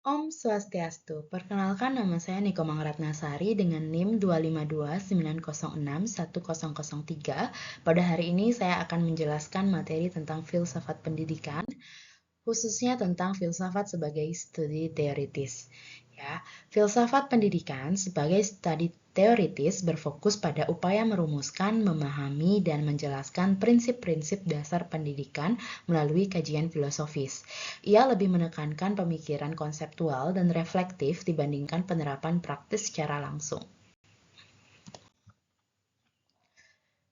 Om Swastiastu, perkenalkan nama saya Niko Mangratnasari dengan NIM 252906103. Pada hari ini saya akan menjelaskan materi tentang filsafat pendidikan, khususnya tentang filsafat sebagai studi teoritis. Ya, filsafat pendidikan sebagai studi teoritis berfokus pada upaya merumuskan, memahami, dan menjelaskan prinsip-prinsip dasar pendidikan melalui kajian filosofis. Ia lebih menekankan pemikiran konseptual dan reflektif dibandingkan penerapan praktis secara langsung.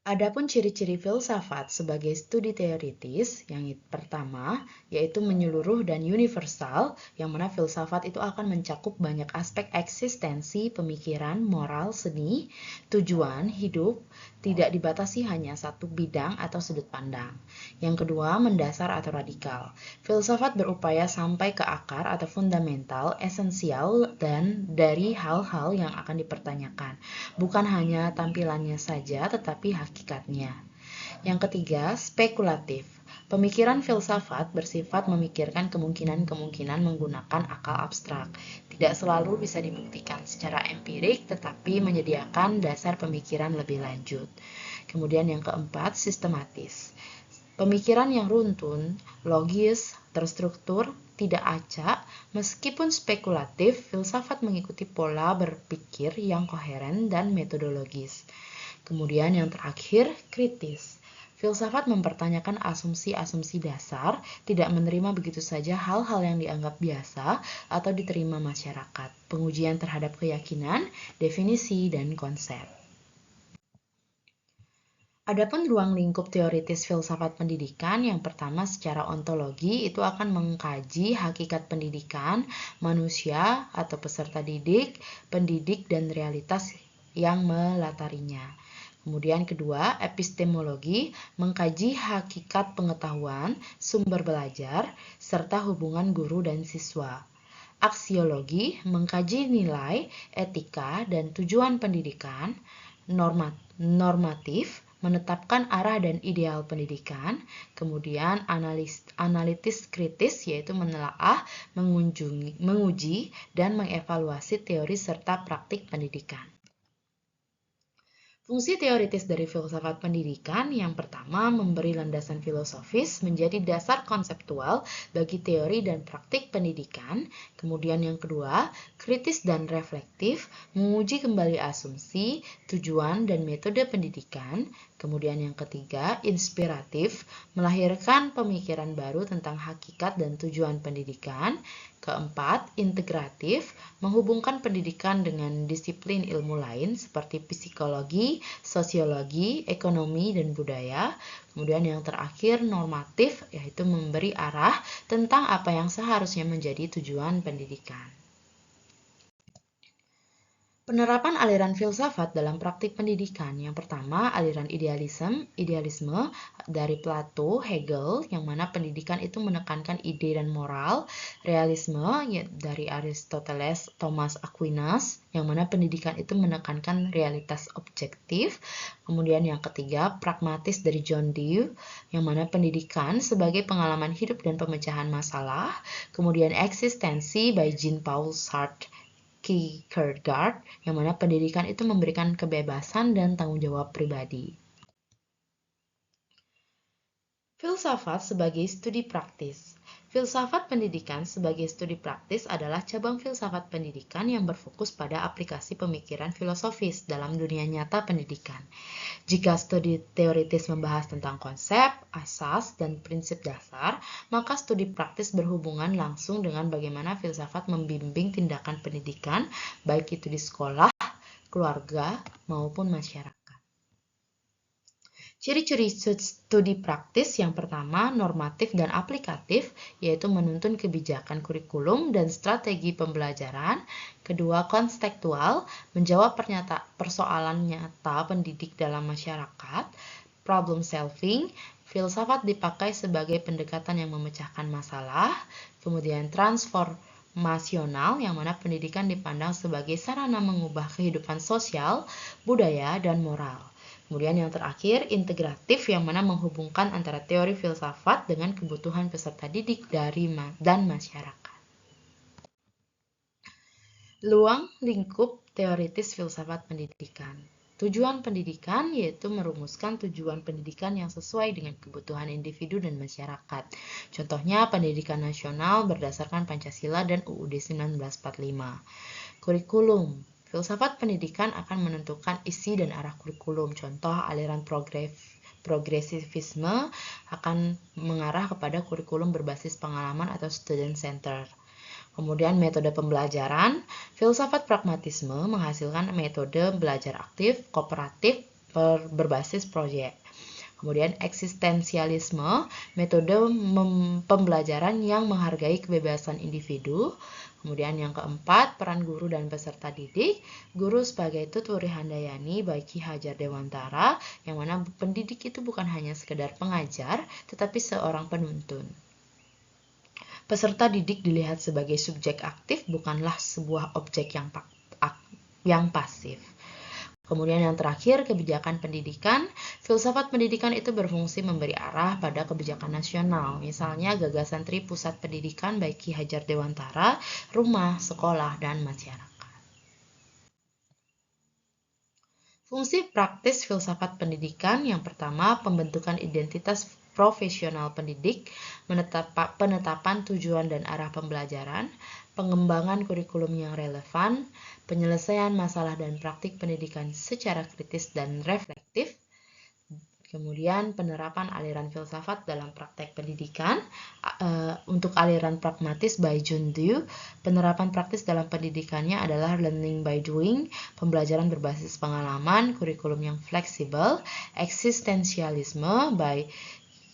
Adapun ciri-ciri filsafat sebagai studi teoritis, yang pertama yaitu menyeluruh dan universal, yang mana filsafat itu akan mencakup banyak aspek eksistensi, pemikiran, moral, seni, tujuan, hidup, tidak dibatasi hanya satu bidang atau sudut pandang. Yang kedua, mendasar atau radikal. Filsafat berupaya sampai ke akar atau fundamental, esensial, dan dari hal-hal yang akan dipertanyakan. Bukan hanya tampilannya saja, tetapi hakikatnya. Yang ketiga, spekulatif. Pemikiran filsafat bersifat memikirkan kemungkinan-kemungkinan menggunakan akal abstrak. Tidak selalu bisa dibuktikan secara empirik, tetapi menyediakan dasar pemikiran lebih lanjut. Kemudian yang keempat, sistematis. Pemikiran yang runtun, logis, terstruktur, tidak acak, meskipun spekulatif, filsafat mengikuti pola berpikir yang koheren dan metodologis. Kemudian yang terakhir, kritis. Filsafat mempertanyakan asumsi-asumsi dasar, tidak menerima begitu saja hal-hal yang dianggap biasa atau diterima masyarakat. Pengujian terhadap keyakinan, definisi, dan konsep. Adapun ruang lingkup teoritis filsafat pendidikan, yang pertama secara ontologi itu akan mengkaji hakikat pendidikan, manusia atau peserta didik, pendidik, dan realitas yang melatarinya. Kemudian kedua, epistemologi, mengkaji hakikat pengetahuan, sumber belajar, serta hubungan guru dan siswa. Aksiologi, mengkaji nilai, etika, dan tujuan pendidikan. Normatif, menetapkan arah dan ideal pendidikan. Kemudian analitis kritis, yaitu menelaah, menguji, dan mengevaluasi teori serta praktik pendidikan. Fungsi teoritis dari filsafat pendidikan, yang pertama memberi landasan filosofis menjadi dasar konseptual bagi teori dan praktik pendidikan. Kemudian yang kedua, kritis dan reflektif, menguji kembali asumsi, tujuan, dan metode pendidikan. Kemudian yang ketiga, inspiratif, melahirkan pemikiran baru tentang hakikat dan tujuan pendidikan. Keempat, integratif, menghubungkan pendidikan dengan disiplin ilmu lain seperti psikologi, sosiologi, ekonomi, dan budaya. Kemudian yang terakhir, normatif, yaitu memberi arah tentang apa yang seharusnya menjadi tujuan pendidikan. Penerapan aliran filsafat dalam praktik pendidikan. Yang pertama, aliran idealisme dari Plato, Hegel, yang mana pendidikan itu menekankan ide dan moral. Realisme dari Aristoteles, Thomas Aquinas, yang mana pendidikan itu menekankan realitas objektif. Kemudian yang ketiga, pragmatis dari John Dewey, yang mana pendidikan sebagai pengalaman hidup dan pemecahan masalah. Kemudian eksistensi by Jean-Paul Sartre, Kierkegaard, yang mana pendidikan itu memberikan kebebasan dan tanggung jawab pribadi. Filsafat sebagai studi praktis. Filsafat pendidikan sebagai studi praktis adalah cabang filsafat pendidikan yang berfokus pada aplikasi pemikiran filosofis dalam dunia nyata pendidikan. Jika studi teoritis membahas tentang konsep, asas, dan prinsip dasar, maka studi praktis berhubungan langsung dengan bagaimana filsafat membimbing tindakan pendidikan, baik itu di sekolah, keluarga, maupun masyarakat. Ciri-ciri studi praktis, yang pertama normatif dan aplikatif, yaitu menuntun kebijakan kurikulum dan strategi pembelajaran. Kedua, konstekstual, menjawab persoalan nyata pendidik dalam masyarakat. Problem solving, filsafat dipakai sebagai pendekatan yang memecahkan masalah. Kemudian transformasional, yang mana pendidikan dipandang sebagai sarana mengubah kehidupan sosial, budaya, dan moral. Kemudian yang terakhir, integratif, yang mana menghubungkan antara teori filsafat dengan kebutuhan peserta didik dan masyarakat. Luang lingkup teoritis filsafat pendidikan. Tujuan pendidikan yaitu merumuskan tujuan pendidikan yang sesuai dengan kebutuhan individu dan masyarakat. Contohnya pendidikan nasional berdasarkan Pancasila dan UUD 1945. Kurikulum. Filsafat pendidikan akan menentukan isi dan arah kurikulum. Contoh aliran progresivisme akan mengarah kepada kurikulum berbasis pengalaman atau student center. Kemudian metode pembelajaran, filsafat pragmatisme menghasilkan metode belajar aktif, kooperatif, berbasis proyek. Kemudian eksistensialisme, metode pembelajaran yang menghargai kebebasan individu. Kemudian yang keempat, peran guru dan peserta didik. Guru sebagai Tuturi Handayani by Ki Hajar Dewantara, yang mana pendidik itu bukan hanya sekedar pengajar, tetapi seorang penuntun. Peserta didik dilihat sebagai subjek aktif, bukanlah sebuah objek yang pasif. Kemudian yang terakhir, kebijakan pendidikan. Filsafat pendidikan itu berfungsi memberi arah pada kebijakan nasional. Misalnya gagasan Tri Pusat Pendidikan by Ki Hajar Dewantara, rumah, sekolah, dan masyarakat. Fungsi praktis filsafat pendidikan yang pertama, pembentukan identitas profesional pendidik, penetapan tujuan dan arah pembelajaran, pengembangan kurikulum yang relevan, penyelesaian masalah dan praktik pendidikan secara kritis dan reflektif, kemudian penerapan aliran filsafat dalam praktek pendidikan. Untuk aliran pragmatis by John Dewey, penerapan praktis dalam pendidikannya adalah learning by doing, pembelajaran berbasis pengalaman, kurikulum yang fleksibel, eksistensialisme by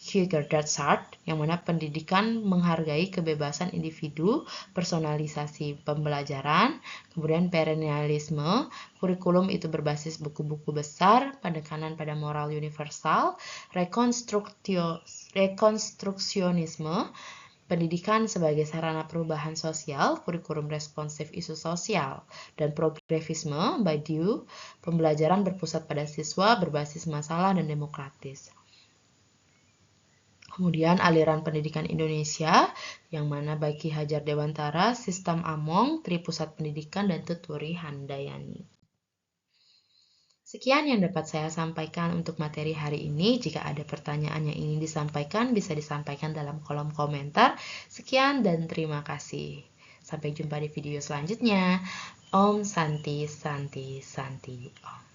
Kierkegaard Sartre, yang mana pendidikan menghargai kebebasan individu, personalisasi pembelajaran, kemudian perennialisme, kurikulum itu berbasis buku-buku besar, penekanan pada moral universal, rekonstruksionisme, pendidikan sebagai sarana perubahan sosial, kurikulum responsif isu sosial, dan progresivisme by Dewey, pembelajaran berpusat pada siswa, berbasis masalah dan demokratis. Kemudian aliran pendidikan Indonesia, yang mana by Ki Hajar Dewantara, Sistem Among, Tri Pusat Pendidikan, dan Tuturi Handayani. Sekian yang dapat saya sampaikan untuk materi hari ini. Jika ada pertanyaan yang ingin disampaikan, bisa disampaikan dalam kolom komentar. Sekian dan terima kasih. Sampai jumpa di video selanjutnya. Om Santi Santi Santi Om.